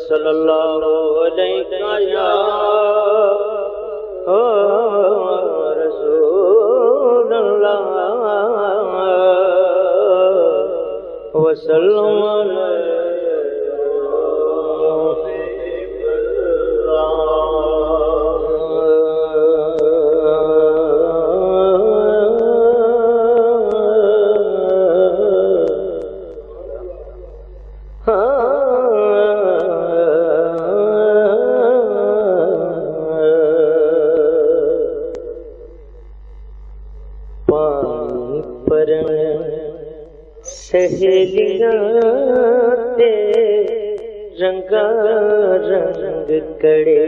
सल्लल्लाहु अलैहि या रसूल अल्लाह वसल्लम सहेलियां ते रंगा रंग कड़े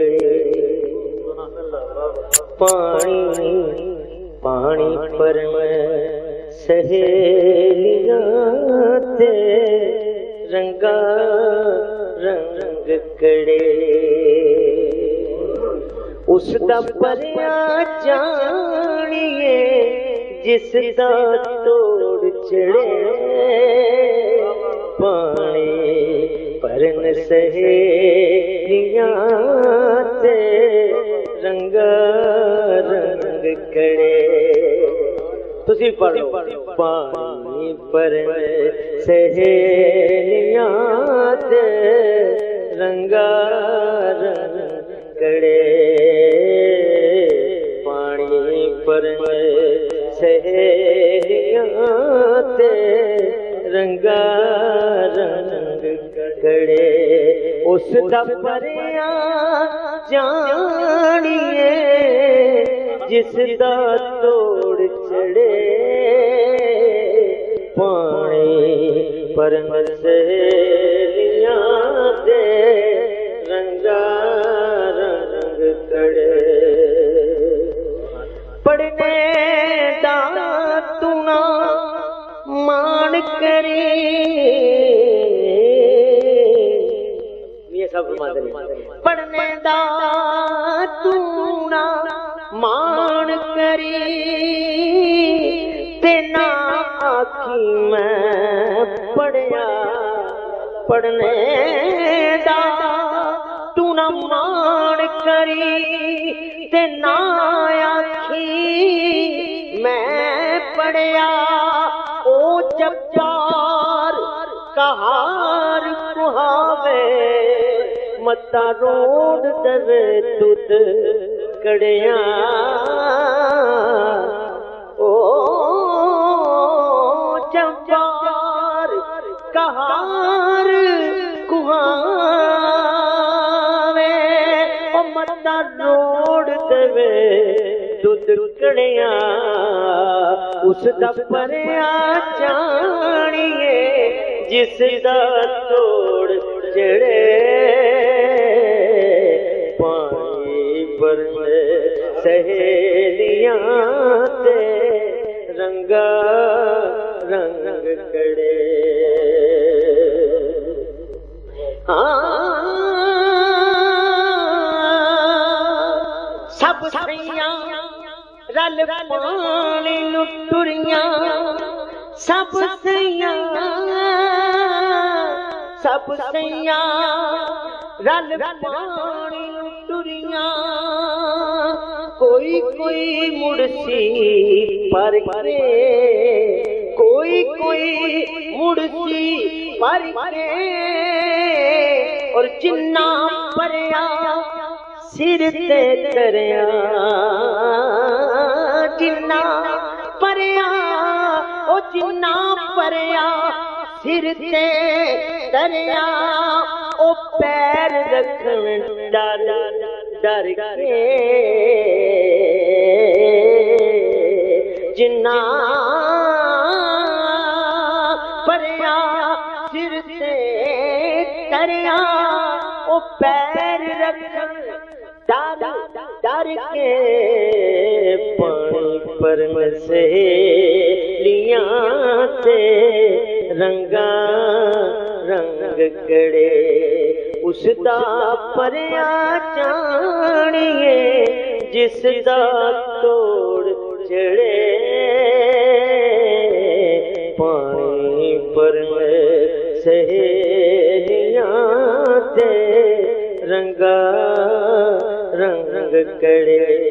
पानी पानी पर सहेलियां ते रंगा रंग कड़े उसदा परिया जानिए जिसदा तोड़ चढ़े पानी परन सहेलियां ते रंगा रंग कड़े तुसी पढ़ लो पानी परन सहेलियां ते रंगा रंग कड़े पानी परन सहेलियां ते रंगा रंग कड़े उसदा परिया जानिए जिसदा तोड़ चढ़े पानी परन सहेलियां ते रंगा रंग कड़े पढ़ने तू ना मान करी ये सब पढ़ने दा तू ना मान करी ते ना आखी मैं पढ़िया पढ़ने दा तू ना मान करी ते ना आखी मैं पढ़िया ओ जब्बार कहार कुहावे मता रोड दवे तुद कड़िया ओ जब्बार कहार कुहावे ओ मता रोड दवे तुद कड़िया उसदा परिया जानिए जिसदा तोड़ चढ़े पानी परन सहेलियां ते रंगा रंग कड़े सब सैयां रल पानी लुटुरियां सब सैयां रल पानी लुटुरियां कोई कोई मुड़सी पर के कोई कोई मुड़सी पर के और जिन्ना परया सिर ते तरया जिन्ना परया ओ जिन्ना परया सिर ते तरया ओ पैर रखन डर डर के जिन्ना परया सिर ते तरया ओ पैर रखन डर डर के पानी परन सहेलियां ते रंगा रंग कड़े उसदा परिया जानिए जिसदा तोड़ चढ़े पानी परन सहेलियां ते रंगा रंग कड़े।